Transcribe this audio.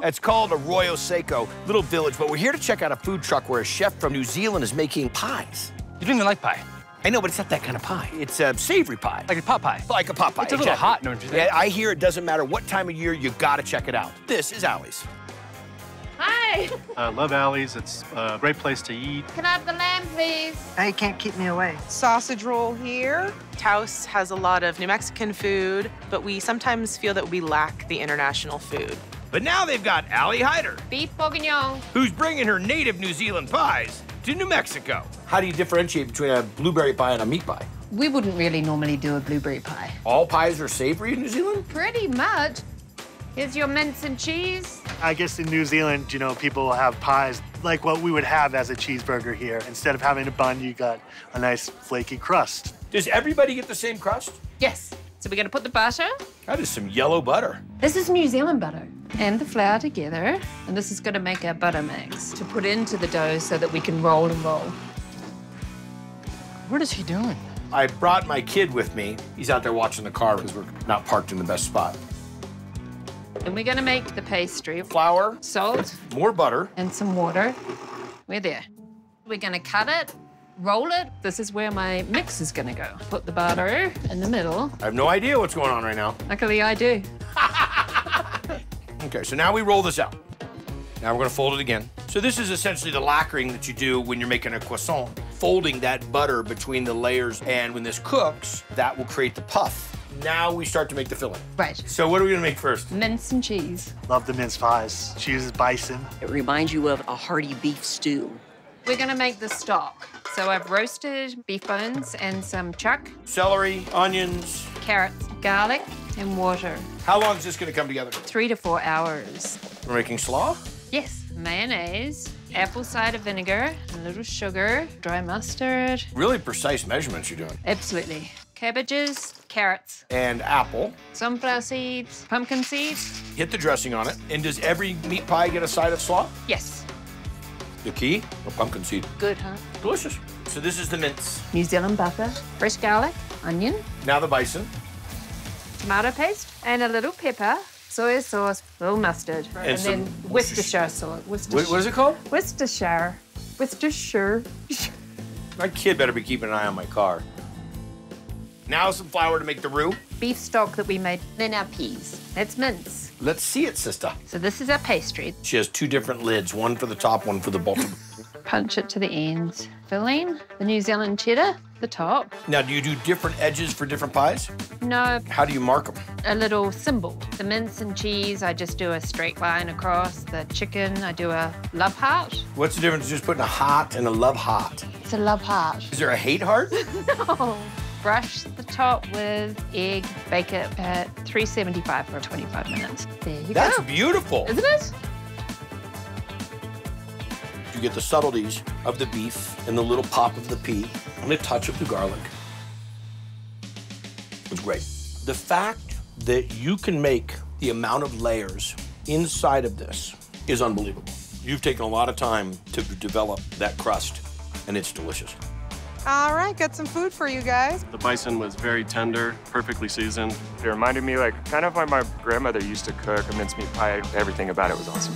It's called Arroyo Seco, little village, but we're here to check out a food truck where a chef from New Zealand is making pies. You don't even like pie. I know, but it's not that kind of pie. It's a savory pie. Like a pot pie. Like a pot pie, It's a little hot, don't you think? Yeah, I hear it doesn't matter what time of year, you gotta check it out. This is Allie's. Hi. I love Allie's. It's a great place to eat. Can I have the lamb, please? Now you can't keep me away. Sausage roll here. Taos has a lot of New Mexican food, but we sometimes feel that we lack the international food. But now they've got Allie Hyder, Beef bourguignon. who's bringing her native New Zealand pies to New Mexico. How do you differentiate between a blueberry pie and a meat pie? We wouldn't really normally do a blueberry pie. All pies are savory in New Zealand? Pretty much. Here's your mince and cheese. I guess in New Zealand, you know, people have pies like what we would have as a cheeseburger here. Instead of having a bun, you got a nice flaky crust. Does everybody get the same crust? Yes. So we're gonna put the butter. That is some yellow butter. This is New Zealand butter. And the flour together. And this is gonna make our butter mix to put into the dough so that we can roll and roll. What is he doing? I brought my kid with me. He's out there watching the car because we're not parked in the best spot. And we're gonna make the pastry. Flour, Salt more butter. and some water. We're there. We're gonna cut it, roll it. This is where my mix is gonna go. Put the butter in the middle. I have no idea what's going on right now. Luckily I do. Okay, so now we roll this out. Now we're gonna fold it again. So this is essentially the lacquering that you do when you're making a croissant. Folding that butter between the layers, and when this cooks, that will create the puff. Now we start to make the filling. Right. So what are we gonna make first? Mince and cheese. Love the mince pies. She uses bison. It reminds you of a hearty beef stew. We're gonna make the stock. So I've roasted beef bones and some chuck, Celery, onions. carrots, garlic, and water. How long is this gonna come together? 3 to 4 hours. We're making slaw? Yes. Mayonnaise, apple cider vinegar, a little sugar, dry mustard. Really precise measurements you're doing. Absolutely. Cabbages, carrots, And apple. sunflower seeds, pumpkin seeds. Hit the dressing on it. And does every meat pie get a side of slaw? Yes. The key? A pumpkin seed. Good, huh? Delicious. So this is the mince. New Zealand butter, fresh garlic, onion, Now the bison. tomato paste, and a little pepper, soy sauce, a little mustard, and some then Worcestershire sauce. What is it called? Worcestershire. Worcestershire. My kid better be keeping an eye on my car. Now some flour to make the roux. Beef stock that we made. Then our peas. That's mince. Let's see it, sister. So this is our pastry. She has 2 different lids, one for the top, one for the bottom. Punch it to the ends. Filling, the New Zealand cheddar, the top. Now, do you do different edges for different pies? No, How do you mark them? a little symbol. The mince and cheese, I just do a straight line across. The chicken, I do a love heart. What's the difference between just putting a heart and a love heart? It's a love heart. Is there a hate heart? No. Brush the top with egg, bake it at 375 for 25 minutes. There you That's go. beautiful. Isn't it? You get the subtleties of the beef and the little pop of the pea and a touch of the garlic. It's great. The fact that you can make the amount of layers inside of this is unbelievable. You've taken a lot of time to develop that crust, and it's delicious. All right, got some food for you guys. The bison was very tender, perfectly seasoned. It reminded me, like, kind of like my grandmother used to cook a mincemeat pie. Everything about it was awesome.